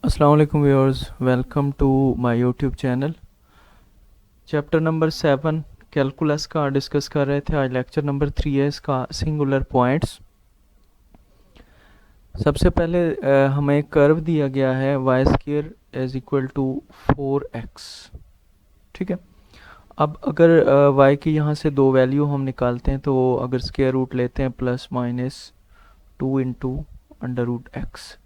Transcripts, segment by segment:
अस्सलाम वालेकुम viewers, welcome to my YouTube channel. Chapter number 7 calculus का डिस्कस कर रहे थे। आज लेक्चर नंबर 3 है इसका, सिंगुलर पॉइंट्स। सबसे पहले हमें एक कर्व दिया गया है y square is equal to 4x। ठीक है। अब अगर y की यहाँ से दो वैल्यू हम निकालते हैं, तो अगर स्क्वायर रूट लेते हैं plus minus 2 into under root x.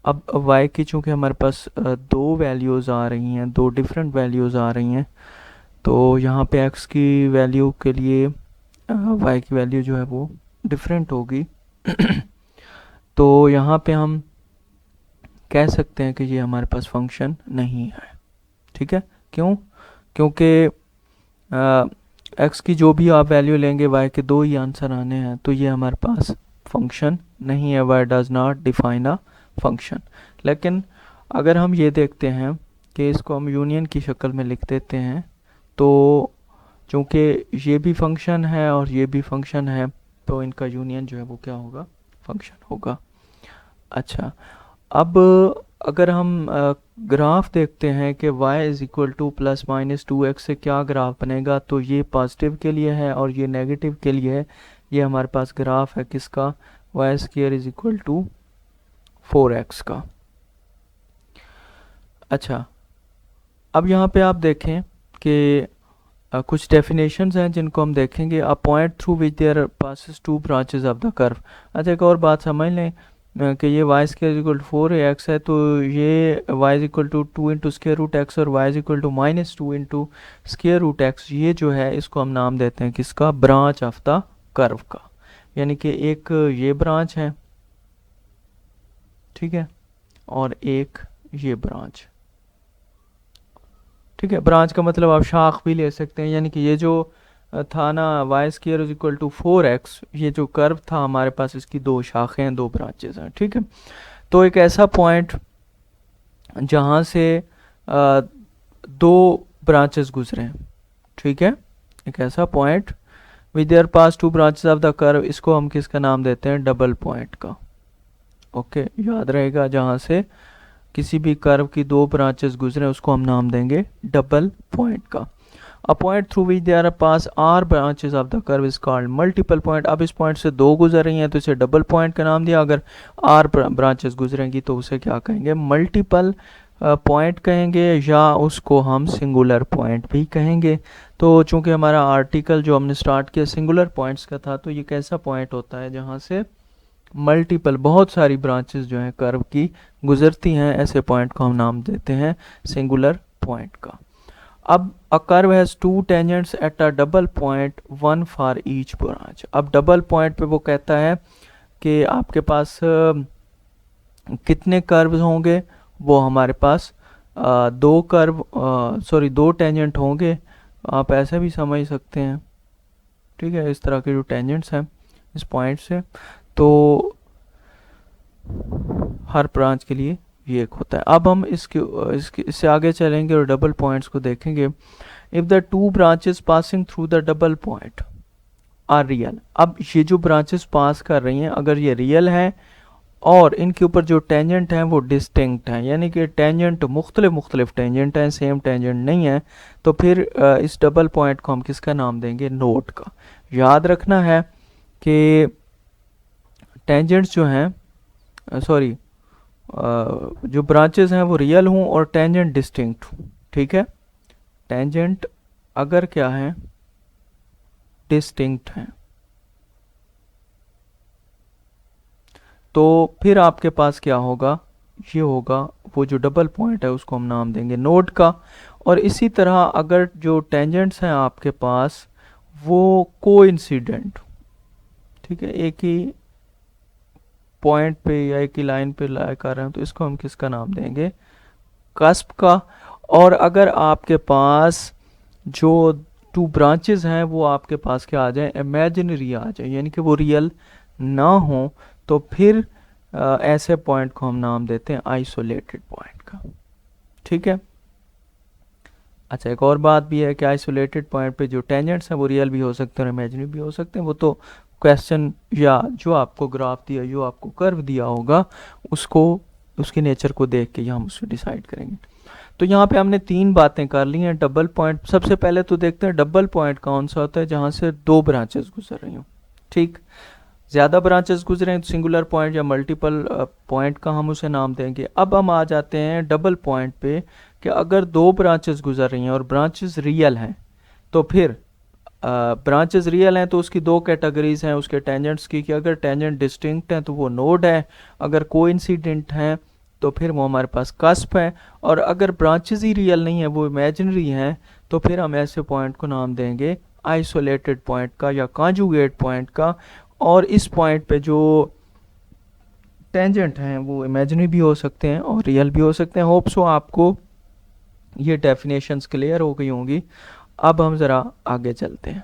अब y की चूँकि हमारे पास दो वैल्यूज़ आ रही हैं, दो डिफरेंट वैल्यूज़ आ रही हैं, तो यहाँ पे x की वैल्यू के लिए y की वैल्यू जो है वो डिफरेंट होगी। तो यहाँ पे हम कह सकते हैं कि ये हमारे पास फंक्शन नहीं है। ठीक है। क्यों? क्योंकि x की जो भी आप वैल्यू लेंगे, y के दो ही आंसर आने हैं, तो ये हमारे पास फंक्शन नहीं है। y does not define a function. लेकिन अगर हम ये देखते हैं कि इसको हम यूनियन की शक्ल में लिख देते हैं, तो चूँकि ये भी फंक्शन है और ये भी फंक्शन है, तो इनका यूनियन जो है वो क्या होगा? फंक्शन होगा। अच्छा, अब अगर हम ग्राफ देखते हैं कि y is equal two plus minus 2x से क्या ग्राफ बनेगा, तो ये पॉजिटिव के लिए है और ये नेगेटिव के लिए है। ये हमारे पास ग्राफ है किसका? Y square is equal to 4x का। अच्छा, अब यहाँ पे आप देखें कि कुछ डेफिनेशंस हैं जिनको हम देखेंगे। A point through which there passes two branches of the curve. अच्छा, एक और बात समझ लें कि ये y square equal to 4x है, तो ये y is equal to 2 into square root x और y is equal to minus 2 into square root x. ये जो है इसको हम नाम देते हैं किसका? ब्रांच ऑफ द कर्व का। यानी कि एक ये ब्रांच है, ठीक है, और एक ये ब्रांच। ठीक है। ब्रांच का मतलब आप शाख भी ले सकते हैं। यानी कि ये जो था ना, y square is equal to 4x, ये जो कर्व था हमारे पास, इसकी दो शाखें हैं, दो ब्रांचेस हैं। ठीक है। तो एक ऐसा पॉइंट जहाँ से दो ब्रांचेस गुजरे हैं, ठीक है, एक ऐसा point with their pass to branches of the curve, इसको हम किसका नाम देते हैं? डबल पॉइंट का। ओके, याद रहेगा, जहाँ से किसी भी कर्व की दो ब्रांचेस गुजरे उसको हम नाम देंगे डबल पॉइंट का। A point through which there pass are branches of the curve is called multiple point. अब इस पॉइंट से दो गुजर रही हैं तो इसे डबल पॉइंट का नाम दिया। अगर आर ब्रांचेस गुजरेंगी तो उसे क्या कहेंगे? मल्टीपल पॉइंट कहेंगे, या उसको हम सिंगुलर पॉइंट भी कहेंगे। तो चूंकि हमारा आर्टिकल जो हमने स्टार्ट किया सिंगुलर पॉइंट्स का था, तो ये कैसा पॉइंट होता है जहाँ से मल्टीपल, बहुत सारी ब्रांचेस जो हैं कर्व की गुजरती हैं, ऐसे पॉइंट को हम नाम देते हैं सिंगुलर पॉइंट का। अब a curve has to tangents at a double point, one for each branch. अब डबल पॉइंट पे वो कहता है कि आपके पास कितने कर्व्स होंगे? वो हमारे पास दो कर्व, सॉरी, दो टेंजेंट होंगे। आप ऐसे भी समझ सकते हैं। ठीक है, इस तरह के जो टेंजेंट्स हैं इस पॉइंट से, तो हर ब्रांच के लिए ये एक होता है। अब हम इससे आगे चलेंगे और डबल पॉइंट्स को देखेंगे। If the two branches passing through the double point are real. अब ये जो ब्रांचेस पास कर रही हैं, अगर ये रियल है और इनके ऊपर जो टेंजेंट हैं वो डिस्टिंक्ट हैं, यानी कि टेंजेंट मुख्तलिफ टेंजेंट हैं, सेम टेंजेंट नहीं है, तो फिर इस डबल पॉइंट को हम किसका नाम देंगे? नोड का। याद रखना है कि टेंजेंट्स जो हैं, सॉरी, जो ब्रांचेस हैं वो रियल हों और टेंजेंट डिस्टिंक्ट हों। ठीक है। टेंजेंट अगर क्या है? डिस्टिंक्ट हैं, तो फिर आपके पास क्या होगा? ये होगा, वो जो डबल पॉइंट है उसको हम नाम देंगे नोड का। और इसी तरह अगर जो टेंजेंट्स हैं आपके पास वो कोइंसिडेंट, ठीक है, एक ही पॉइंट पे या एक ही लाइन पे लाई कर रहे हैं, तो इसको हम किसका नाम देंगे? कस्प का। और अगर आपके पास जो टू ब्रांचेस हैं वो आपके पास क्या आ जाए? इमेजिनरी आ जाए, यानी कि वो रियल ना हो, तो फिर ऐसे पॉइंट को हम नाम देते हैं आइसोलेटेड पॉइंट का। ठीक है। अच्छा, एक और बात भी है कि आइसोलेटेड पॉइंट पे जो टेंजेंट्स हैं वो रियल भी हो सकते हैं और इमेजिनरी भी हो सकते हैं। वो तो क्वेश्चन या जो आपको ग्राफ दिया, जो आपको कर्व दिया होगा, उसको उसकी नेचर को देख के हम उसको डिसाइड करेंगे। तो यहाँ पे हमने 3 बातें कर ली हैं। डबल पॉइंट, सबसे पहले तो देखते हैं डबल पॉइंट कौन सा होता है जहाँ से 2 ब्रांचेस गुजर रही हूँ। ठीक, ज़्यादा ब्रांचेस गुजरे हैं तो सिंगुलर पॉइंट या मल्टीपल पॉइंट का हम उसे नाम देंगे। अब हम आ जाते हैं डबल पॉइंट पे कि अगर 2 ब्रांचेस गुजर रही हैं और ब्रांचेस रियल हैं, तो फिर ब्रांचेस रियल हैं तो उसकी 2 कैटेगरीज हैं उसके टेंजेंट्स की, कि अगर टेंजेंट डिस्टिंक्ट हैं तो वो नोड है, अगर कोइंसिडेंट हैं तो फिर वो हमारे पास कस्प है, और अगर ब्रांचेस ही रियल नहीं है, वो इमेजिनरी हैं, तो फिर हम ऐसे पॉइंट को नाम देंगे आइसोलेटेड पॉइंट का या कॉन्जुगेट पॉइंट का। और इस पॉइंट पे जो टेंजेंट हैं वो इमेजिनरी भी हो सकते हैं और रियल भी हो सकते हैं। होप सो आपको ये डेफिनेशंस क्लियर हो गई होंगी। अब हम ज़रा आगे चलते हैं।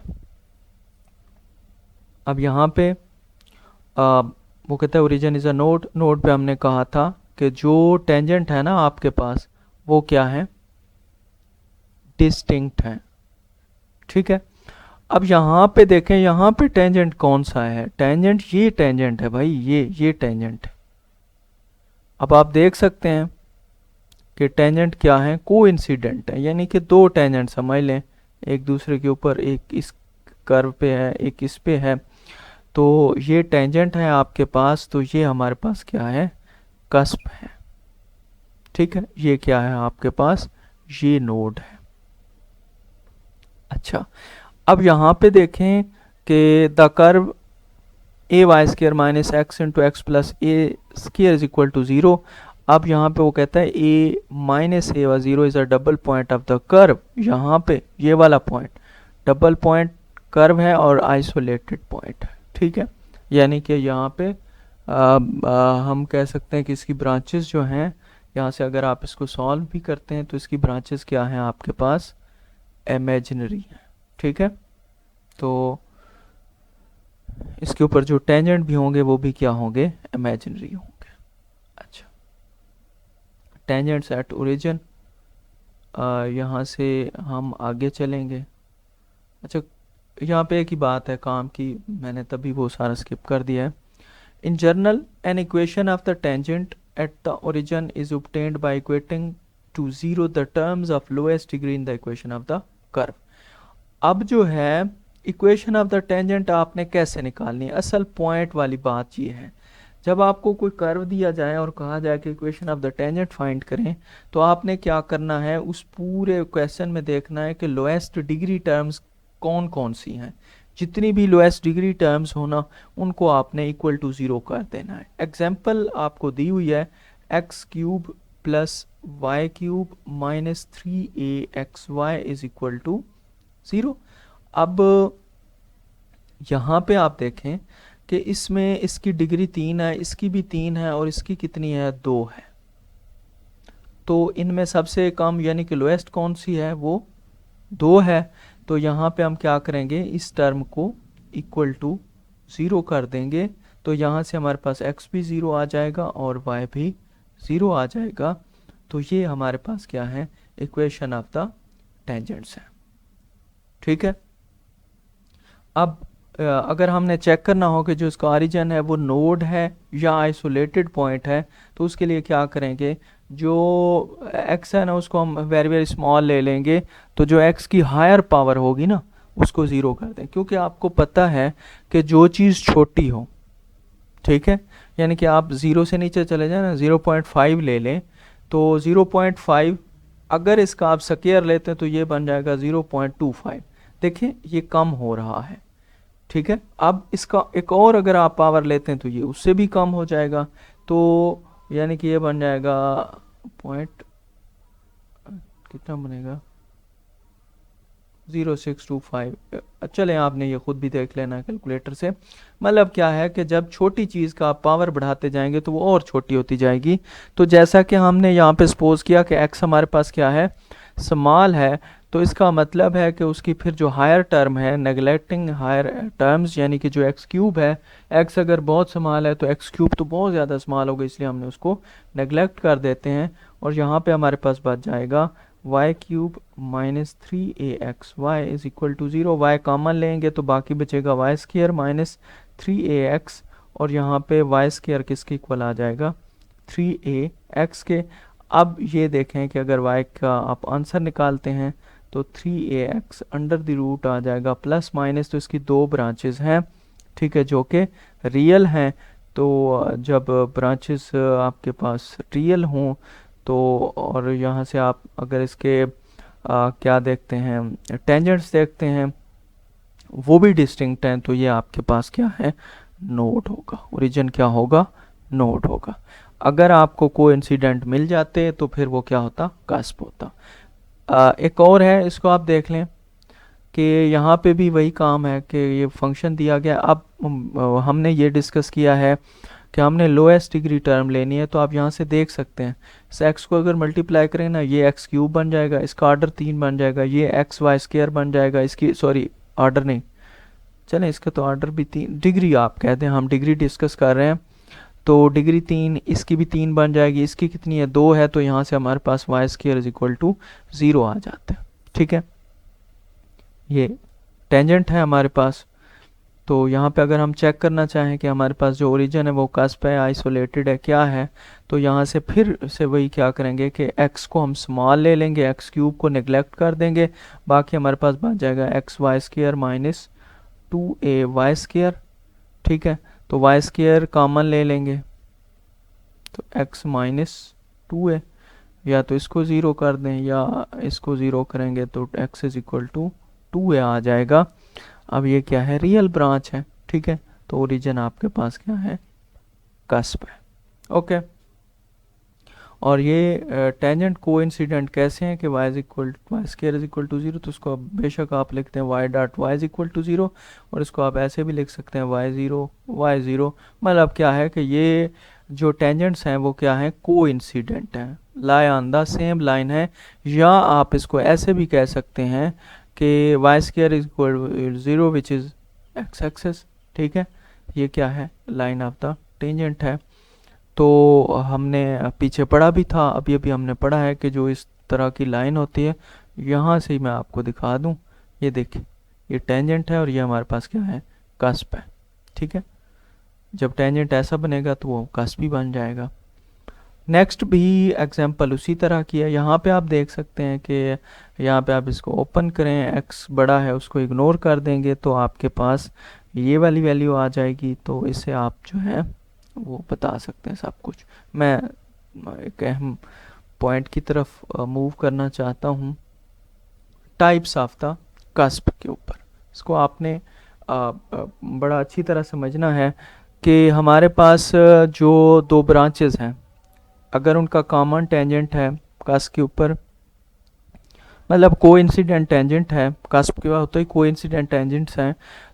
अब यहाँ पे वो कहता है origin is a node. Node पे हमने कहा था कि जो टेंजेंट है ना आपके पास वो क्या है, डिस्टिंक्ट है। ठीक है, अब यहाँ पे देखें, यहाँ पे टेंजेंट कौन सा है, टेंजेंट ये टेंजेंट है भाई, ये टेंजेंट है। अब आप देख सकते हैं कि टेंजेंट क्या है, कोइंसिडेंट है, यानी कि 2 टेंजेंट समझ लें एक दूसरे के ऊपर, एक इस कर्व पे है एक इस पे है, तो ये टेंजेंट है आपके पास, तो ये हमारे पास क्या है, कस्प है। ठीक है, ये क्या है आपके पास, ये नोड है। अच्छा, अब यहाँ पे देखें कि the curve a y square minus x into x plus a square is equal to 0। अब यहाँ पे वो कहता है ए माइनस ए व 0 is a double point of the curve. यहाँ पे ये वाला पॉइंट डबल पॉइंट कर्व है और आइसोलेटेड पॉइंट है। ठीक है, यानी कि यहाँ पे हम कह सकते हैं कि इसकी ब्रांचेस जो हैं, यहाँ से अगर आप इसको सॉल्व भी करते हैं तो इसकी ब्रांचेस क्या हैं आपके पास, इमेजिनरी है। ठीक है, तो इसके ऊपर जो टेंजेंट भी होंगे वो भी क्या होंगे, इमेजिनरी होंगे। अच्छा, टेंजेंट्स एट ओरिजिन, यहाँ से हम आगे चलेंगे। अच्छा, यहाँ पे एक ही बात है काम की, मैंने तभी वो सारा स्किप कर दिया है। In general an equation of the tangent at the origin is obtained by equating to 0 the terms of lowest degree in the equation of the curve। अब जो है इक्वेशन ऑफ द टेंजेंट आपने कैसे निकालनी है, असल पॉइंट वाली बात ये है, जब आपको कोई कर्व दिया जाए और कहा जाए कि equation of the tangent find करें, तो आपने क्या करना है, उस पूरे क्वेश्चन में देखना है कि लोएस्ट डिग्री टर्म्स कौन कौन सी हैं। जितनी भी लोएस्ट डिग्री टर्म्स होना उनको आपने इक्वल टू 0 कर देना है। एग्जाम्पल आपको दी हुई है x cube plus y cube minus 3axy is equal to 0। अब यहाँ पे आप देखें कि इसमें इसकी डिग्री 3 है, इसकी भी 3 है और इसकी कितनी है, 2 है। तो इनमें सबसे कम यानी कि लोएस्ट कौन सी है, वो 2 है। तो यहाँ पे हम क्या करेंगे, इस टर्म को इक्वल टू 0 कर देंगे, तो यहाँ से हमारे पास x भी 0 आ जाएगा और y भी 0 आ जाएगा। तो ये हमारे पास क्या है, इक्वेशन ऑफ द टेंजेंट्स है। ठीक है, अब अगर हमने चेक करना हो कि जो इसका ओरिजिन है वो नोड है या आइसोलेटेड पॉइंट है, तो उसके लिए क्या करेंगे, जो x है ना उसको हम वेरी वेरी स्मॉल ले लेंगे, तो जो x की हायर पावर होगी ना उसको 0 कर दें, क्योंकि आपको पता है कि जो चीज़ छोटी हो, ठीक है, यानी कि आप 0 से नीचे चले जाए ना, 0.5 ले लें, तो 0.5 अगर इसका आप स्क्वायर लेते हैं तो ये बन जाएगा 0.25। देखिए ये कम हो रहा है। ठीक है, अब इसका एक और अगर आप पावर लेते हैं तो ये उससे भी कम हो जाएगा, तो यानी कि ये बन जाएगा पॉइंट कितना बनेगा, 0.625। चलें आपने ये खुद भी देख लेना कैलकुलेटर से। मतलब क्या है कि जब छोटी चीज़ का आप पावर बढ़ाते जाएंगे तो वो और छोटी होती जाएगी। तो जैसा कि हमने यहाँ पे सपोज किया कि x हमारे पास क्या है, स्मॉल है, तो इसका मतलब है कि उसकी फिर जो हायर टर्म है, नेगलेक्टिंग हायर टर्म्स, यानी कि जो एक्स क्यूब है, एक्स अगर बहुत स्मॉल है तो एक्स क्यूब तो बहुत ज़्यादा स्मॉल होगा, इसलिए हमने उसको नेगलेक्ट कर देते हैं। और यहाँ पे हमारे पास बच जाएगा y cube minus 3axy is equal to 0। Y common लेंगे तो बाकी बचेगा वाई स्क्र माइनस 3ax, और यहाँ पे वाई स्क्र किसके इक्वल आ जाएगा, 3ax के। अब ये देखें कि अगर y का आप आंसर निकालते हैं तो 3ax अंडर द रूट आ जाएगा प्लस माइनस, तो इसकी दो ब्रांचेस हैं, ठीक है, जो कि रियल हैं। तो जब ब्रांचेस आपके पास रियल हों तो, और यहाँ से आप अगर इसके क्या देखते हैं, टेंजेंट्स देखते हैं, वो भी डिस्टिंक्ट हैं, तो ये आपके पास क्या है, नोड होगा। ओरिजिन क्या होगा, नोड होगा। अगर आपको कोइंसिडेंट मिल जाते तो फिर वो क्या होता, कस्प होता। एक और है, इसको आप देख लें कि यहाँ पे भी वही काम है कि ये फंक्शन दिया गया। अब हमने ये डिस्कस किया है कि हमने लोएस्ट डिग्री टर्म लेनी है, तो आप यहाँ से देख सकते हैं इस x को अगर मल्टीप्लाई करें ना, ये x क्यूब बन जाएगा, इसका ऑर्डर 3 बन जाएगा, ये एक्स वाई स्क्वायर बन जाएगा, इसकी सॉरी ऑर्डर नहीं, चलें इसका तो ऑर्डर भी 3, डिग्री आप कहते हैं, हम डिग्री डिस्कस कर रहे हैं, तो डिग्री 3, इसकी भी 3 बन जाएगी, इसकी कितनी है, 2 है, तो यहाँ से हमारे पास y square is equal to 0 आ जाता है। ठीक है, ये टेंजेंट है हमारे पास। तो यहाँ पे अगर हम चेक करना चाहें कि हमारे पास जो ओरिजिन है वो कस्प है, आइसोलेटेड है, क्या है, तो यहाँ से फिर से वही क्या करेंगे कि x को हम स्मॉल ले लेंगे, x क्यूब को नेग्लेक्ट कर देंगे, बाकी हमारे पास बच जाएगा x y square minus 2a y square. ठीक है, तो y स्क्वायर कॉमन ले लेंगे, तो x माइनस 2a, या तो इसको ज़ीरो कर दें या इसको ज़ीरो करेंगे तो x is equal to 2a आ जाएगा। अब ये क्या है, रियल ब्रांच है। ठीक है, तो ओरिजिन आपके पास क्या है, कस्प है। ओके, और ये टेंजेंट कोइंसिडेंट कैसे हैं कि y is equal y square is equal to 0, तो इसको बेशक आप लिखते हैं y dot y is equal to 0, और इसको आप ऐसे भी लिख सकते हैं y0 मतलब क्या है कि ये जो टेंजेंट्स हैं वो क्या हैं, कोइंसिडेंट हैं, lie on the same line है। या आप इसको ऐसे भी कह सकते हैं कि y square is equal 0 which is x axis. ठीक है, ये क्या है, लाइन ऑफ द टेंजेंट है। तो हमने पीछे पढ़ा भी था, अभी अभी हमने पढ़ा है कि जो इस तरह की लाइन होती है, यहाँ से ही मैं आपको दिखा दूँ, ये देखिए ये टेंजेंट है और ये हमारे पास क्या है, कस्प है। ठीक है, जब टेंजेंट ऐसा बनेगा तो वो कस्प भी बन जाएगा। नेक्स्ट भी एग्जाम्पल उसी तरह की है। यहाँ पे आप देख सकते हैं कि यहाँ पे आप इसको ओपन करें, x बड़ा है उसको इग्नोर कर देंगे तो आपके पास ये वाली वैल्यू आ जाएगी। तो इससे आप जो है वो बता सकते हैं सब कुछ। मैं एक अहम पॉइंट की तरफ मूव करना चाहता हूँ, टाइप्स ऑफ द कस्प के ऊपर। इसको आपने बड़ा अच्छी तरह समझना है कि हमारे पास जो दो ब्रांचेस हैं, अगर उनका कॉमन टेंजेंट है कस्प के ऊपर, मतलब कोइंसिडेंट टेंजेंट है, कस्प के बाद होता ही कोइंसिडेंट टेंजेंट्स हैं,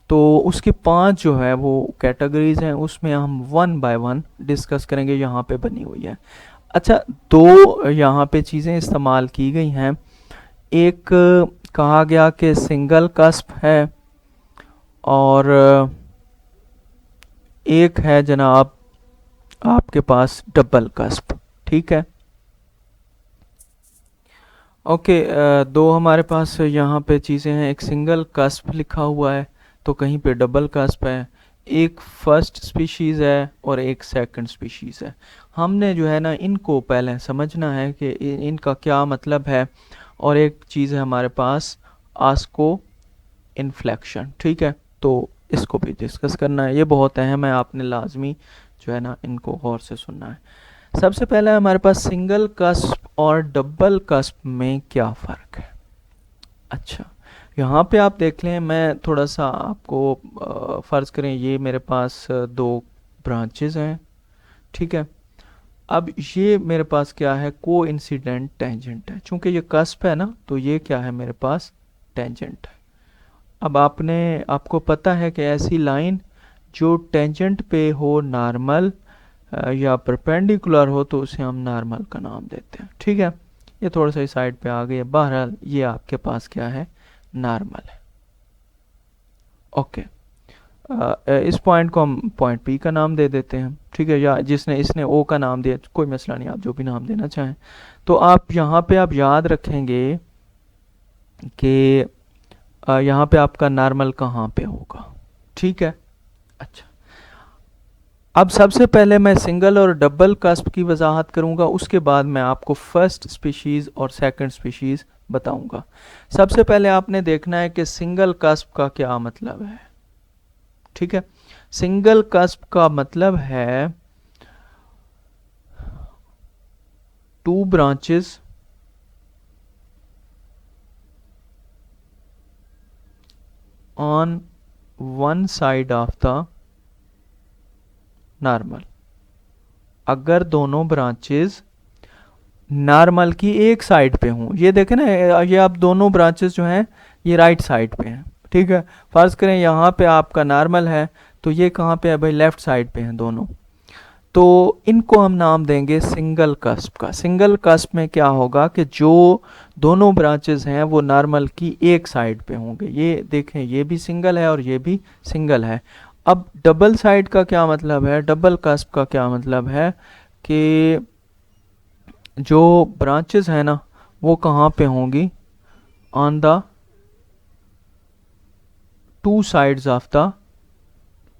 तो उसकी 5 जो है वो कैटेगरीज हैं, उसमें हम 1 बाय 1 डिस्कस करेंगे, यहाँ पे बनी हुई है। अच्छा, दो यहाँ पे चीज़ें इस्तेमाल की गई हैं, एक कहा गया कि सिंगल कस्प है और एक है जनाब आपके पास डबल कस्प। ठीक है, ओके, दो हमारे पास यहाँ पे चीज़ें हैं, एक सिंगल कस्प लिखा हुआ है तो कहीं पे डबल कस्प है, एक फर्स्ट स्पीशीज़ है और एक सेकंड स्पीशीज़ है। हमने जो है ना इनको पहले समझना है कि इनका क्या मतलब है, और एक चीज़ है हमारे पास आस्को इन्फ्लेक्शन। ठीक है, तो इसको भी डिस्कस करना है, ये बहुत अहम है, आपने लाजमी जो है ना इनको गौर से सुनना है। सबसे पहले हमारे पास सिंगल कस्प और डबल कस्प में क्या फ़र्क है। अच्छा, यहाँ पे आप देख लें, मैं थोड़ा सा आपको फ़र्ज़ करें ये मेरे पास दो ब्रांचेस हैं। ठीक है, अब ये मेरे पास क्या है, को इंसिडेंट टेंजेंट है, चूँकि ये कस्प है ना तो ये क्या है मेरे पास, टेंजेंट है। अब आपको पता है कि ऐसी लाइन जो टेंजेंट पे हो नॉर्मल या परपेंडिकुलर हो तो उसे हम नॉर्मल का नाम देते हैं। ठीक है, ये थोड़ा सा इस साइड पे आ गई, बहरहाल ये आपके पास क्या है, नॉर्मल है। ओके, इस पॉइंट को हम पॉइंट पी का नाम दे देते हैं। ठीक है, या इसने ओ का नाम दिया, कोई मसला नहीं, आप जो भी नाम देना चाहें। तो आप यहाँ पे आप याद रखेंगे कि यहाँ पे आपका नॉर्मल कहाँ पे होगा। ठीक है, अच्छा, अब सबसे पहले मैं सिंगल और डबल कस्प की वजाहत करूंगा, उसके बाद मैं आपको फर्स्ट स्पीशीज़ और सेकंड स्पीशीज़ बताऊंगा। सबसे पहले आपने देखना है कि सिंगल कस्प का क्या मतलब है। ठीक है, सिंगल कस्प का मतलब है two branches on one side of the normal. अगर दोनों ब्रांचेस नॉर्मल की एक साइड पे हूँ, ये देखें ना, ये आप दोनों ब्रांचेस जो हैं ये राइट साइड पे हैं। ठीक है, फर्ज करें यहाँ पे आपका नॉर्मल है, तो ये कहाँ पे है भाई, लेफ्ट साइड पे हैं दोनों। तो इनको हम नाम देंगे सिंगल कस्प का। सिंगल कस्प में क्या होगा कि जो दोनों ब्रांचेस हैं वो नॉर्मल की एक साइड पे होंगे। ये देखें, ये भी सिंगल है और ये भी सिंगल है। अब डबल साइड का क्या मतलब है, डबल कस्प का क्या मतलब है कि जो ब्रांचेस हैं ना वो कहाँ पे होंगी, on the two sides of the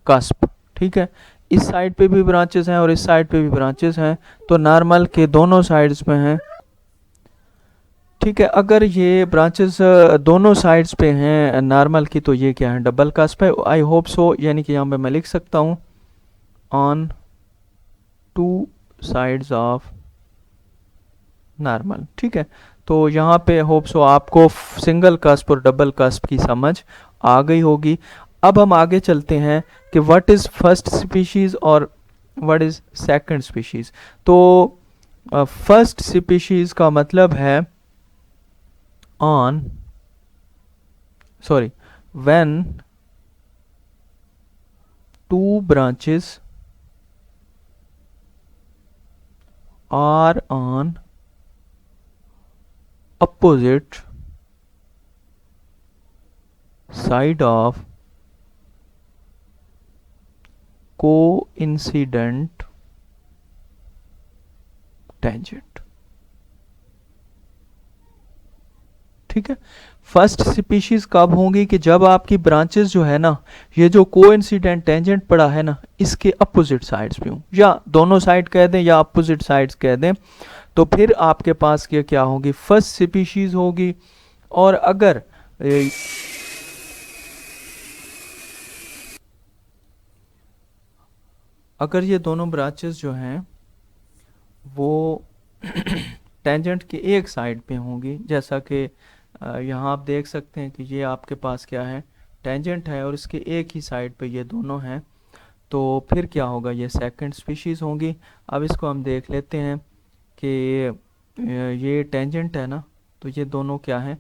cusp. ठीक है, इस साइड पे भी ब्रांचेस हैं और इस साइड पे भी ब्रांचेस हैं, तो नॉर्मल के दोनों साइड्स में हैं। ठीक है, अगर ये ब्रांचेस दोनों साइड्स पे हैं नॉर्मल की, तो ये क्या है, डबल कस्प है। आई होप सो, यानी कि यहाँ पे मैं लिख सकता हूँ on two sides of normal. ठीक है, तो यहाँ पे होप सो आपको सिंगल कस्प और डबल कस्प की समझ आ गई होगी। अब हम आगे चलते हैं कि व्हाट इज़ फर्स्ट स्पीशीज़ और व्हाट इज़ सेकंड स्पीशीज़। तो फर्स्ट स्पीशीज़ का मतलब है on when two branches are on opposite side of coincident tangent। ठीक है, फर्स्ट स्पीशीज कब होंगी कि जब आपकी ब्रांचेस जो है ना, ये जो कोइंसिडेंट टेंजेंट पड़ा है ना, इसके अपोजिट साइड्स पे हूँ, या दोनों साइड कह दें या अपोजिट साइड्स कह दें, तो फिर आपके पास ये क्या होगी, फर्स्ट स्पीशीज होगी। और अगर ये दोनों ब्रांचेस जो हैं वो टेंजेंट के एक साइड पे होंगी, जैसा कि यहाँ आप देख सकते हैं कि ये आपके पास क्या है, टेंजेंट है और इसके एक ही साइड पे ये दोनों हैं, तो फिर क्या होगा, ये सेकंड स्पीशीज़ होंगी। अब इसको हम देख लेते हैं कि ये टेंजेंट है ना, तो ये दोनों क्या हैं,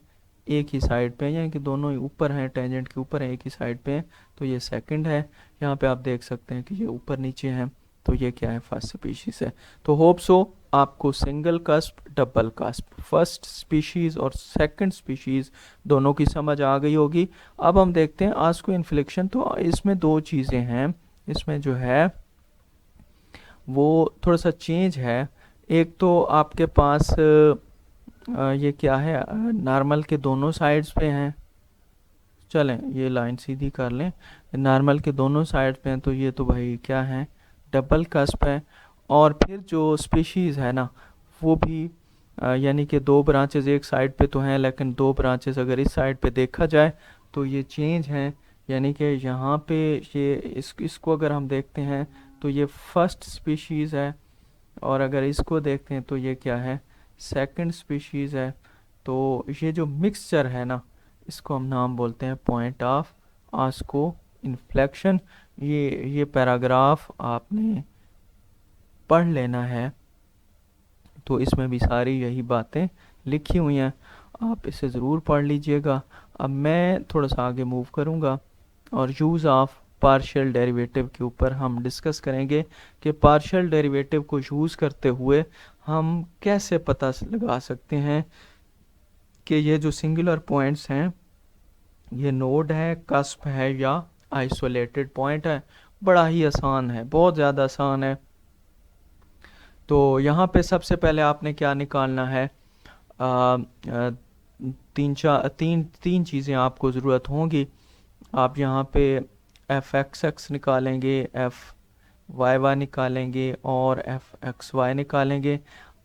एक ही साइड पे हैं, यानी कि दोनों ही ऊपर हैं, टेंजेंट के ऊपर हैं, एक ही साइड पे हैं, तो ये सेकंड है। यहाँ पे आप देख सकते हैं कि ये ऊपर नीचे हैं, तो ये क्या है, फर्स्ट स्पीशीज़ है। तो होप सो आपको single cusp, double cusp, first species और सेकंड स्पीशीज़ दोनों की समझ आ गई होगी। अब हम देखते हैं आस्को इन्फ्लेक्शन। तो इसमें दो चीज़ें हैं, इसमें जो है वो थोड़ा सा चेंज है। एक तो आपके पास ये क्या है, नॉर्मल के दोनों साइड्स पे हैं, चलें ये लाइन सीधी कर लें, नॉर्मल के दोनों साइड पे हैं, तो ये तो भाई क्या है, डबल कस्प है। और फिर जो स्पीशीज़ है ना वो भी यानी कि दो ब्रांचेस एक साइड पे तो हैं, लेकिन दो ब्रांचेस अगर इस साइड पे देखा जाए तो ये चेंज हैं, यानी कि यहाँ पे ये इसको अगर हम देखते हैं तो ये फर्स्ट स्पीशीज़ है, और अगर इसको देखते हैं तो ये क्या है, सेकंड स्पीशीज़ है। तो ये जो मिक्सचर है ना, इसको हम नाम बोलते हैं पॉइंट ऑफ आस्को इन्फ्लेक्शन। ये पैराग्राफ आपने पढ़ लेना है, तो इसमें भी सारी यही बातें लिखी हुई हैं, आप इसे ज़रूर पढ़ लीजिएगा। अब मैं थोड़ा सा आगे मूव करूँगा और यूज़ ऑफ पार्शियल डेरिवेटिव के ऊपर हम डिस्कस करेंगे कि पार्शियल डेरिवेटिव को यूज़ करते हुए हम कैसे पता लगा सकते हैं कि ये जो सिंगुलर पॉइंट्स हैं ये नोड है, कस्प है या आइसोलेटेड पॉइंट है। बड़ा ही आसान है, बहुत ज़्यादा आसान है। तो यहाँ पे सबसे पहले आपने क्या निकालना है, आ, आ, तीन चीज़ें आपको ज़रूरत होंगी। आप यहाँ पे एफ एक्स एक्स निकालेंगे, एफ वाई वाई निकालेंगे और एफ एक्स वाई निकालेंगे।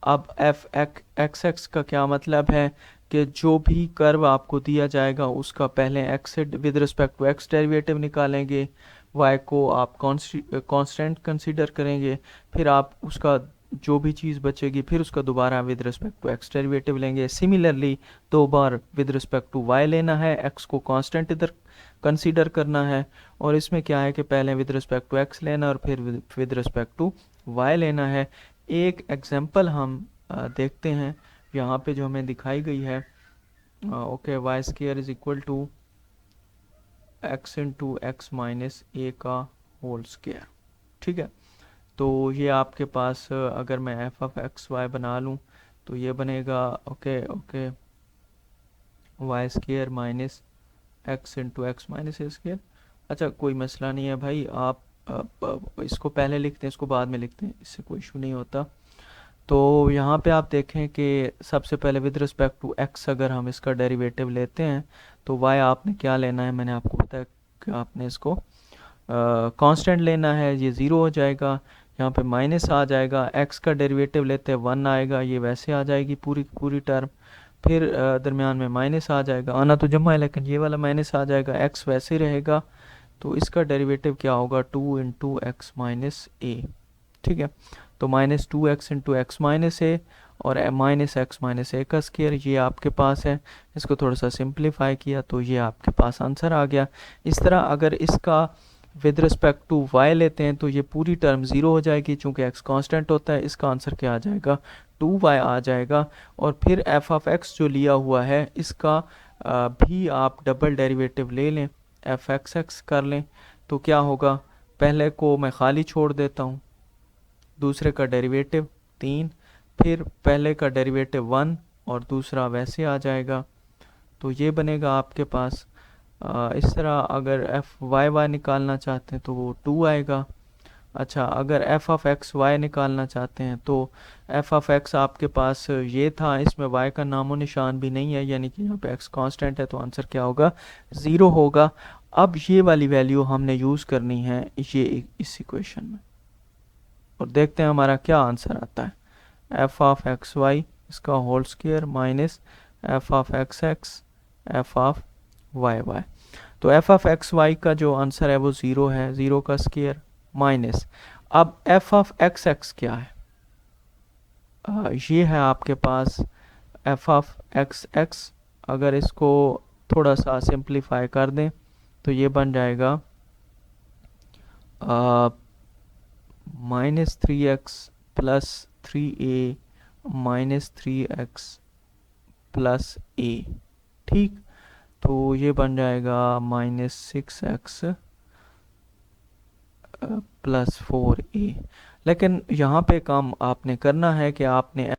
अब एफ एक्स एक्स का क्या मतलब है कि जो भी कर्व आपको दिया जाएगा उसका पहले एक्स से with respect to x derivative निकालेंगे, वाई को आप कांस्टेंट कंसीडर करेंगे, फिर आप उसका जो भी चीज़ बचेगी फिर उसका दोबारा with respect to x derivative लेंगे। सिमिलरली दो बार विद रिस्पेक्ट टू वाई लेना है, एक्स को कांस्टेंट इधर कंसीडर करना है, और इसमें क्या है कि पहले विद रिस्पेक्ट टू एक्स लेना और फिर विद रिस्पेक्ट टू वाई लेना है। एक एग्जांपल हम देखते हैं यहाँ पे जो हमें दिखाई गई है। Okay, y square is equal to x into x minus a का होल स्क्वायर। ठीक है, तो ये आपके पास अगर मैं एफ ऑफ एक्स वाई बना लूँ तो ये बनेगा okay okay y square minus x into x minus a square. अच्छा, कोई मसला नहीं है भाई, आप इसको पहले लिखते हैं इसको बाद में लिखते हैं, इससे कोई इशू नहीं होता। तो यहाँ पे आप देखें कि सबसे पहले विद रिस्पेक्ट टू एक्स अगर हम इसका डेरिवेटिव लेते हैं तो वाई आपने क्या लेना है, मैंने आपको बताया कि आपने इसको कांस्टेंट लेना है, ये ज़ीरो हो जाएगा, यहाँ पे माइनस आ जाएगा, एक्स का डेरिवेटिव लेते हैं 1 आएगा, ये वैसे आ जाएगी पूरी पूरी टर्म, फिर दरमियान में माइनस आ जाएगा, आना तो जमा है लेकिन ये वाला माइनस आ जाएगा, एक्स वैसे ही रहेगा, तो इसका डेरिवेटिव क्या होगा 2 इंटू एक्स माइनस ए। ठीक है, तो minus 2x into x minus a और माइनस एक्स माइनस ए का स्क्वायर ये आपके पास है। इसको थोड़ा सा सिंप्लीफाई किया तो ये आपके पास आंसर आ गया। इस तरह अगर इसका विद रिस्पेक्ट टू y लेते हैं तो ये पूरी टर्म ज़ीरो हो जाएगी, चूँकि x कांस्टेंट होता है, इसका आंसर क्या आ जाएगा 2y आ जाएगा। और फिर f ऑफ x जो लिया हुआ है इसका भी आप डबल डेरिवेटिव ले लें, एफ एक्स एक्स कर लें, तो क्या होगा, पहले को मैं खाली छोड़ देता हूँ, दूसरे का डेरिवेटिव 3, फिर पहले का डेरिवेटिव 1 और दूसरा वैसे आ जाएगा, तो ये बनेगा आपके पास। इस तरह अगर एफ वाई वाई निकालना चाहते हैं तो वो 2 आएगा। अच्छा, अगर एफ ऑफ एक्स वाई निकालना चाहते हैं तो एफ ऑफ एक्स आपके पास ये था, इसमें वाई का नामो निशान भी नहीं है, यानी कि यहाँ पे एक्स कांस्टेंट है, तो आंसर क्या होगा 0 होगा। अब ये वाली वैल्यू हमने यूज़ करनी है ये इस इक्वेशन में, और देखते हैं हमारा क्या आंसर आता है। एफ ऑफ एक्स वाई इसका whole square minus f of x x f of y y, तो एफ ऑफ एक्स वाई का जो आंसर है वो 0 है, 0 का स्क्वायर माइनस, अब एफ ऑफ एक्स एक्स क्या है, ये है आपके पास एफ ऑफ एक्स एक्स। अगर इसको थोड़ा सा सिंप्लीफाई कर दें तो ये बन जाएगा minus 3x plus 3a minus 3x plus a। ठीक, तो ये बन जाएगा माइनस 6x प्लस 4a। लेकिन यहाँ पे काम आपने करना है कि आपने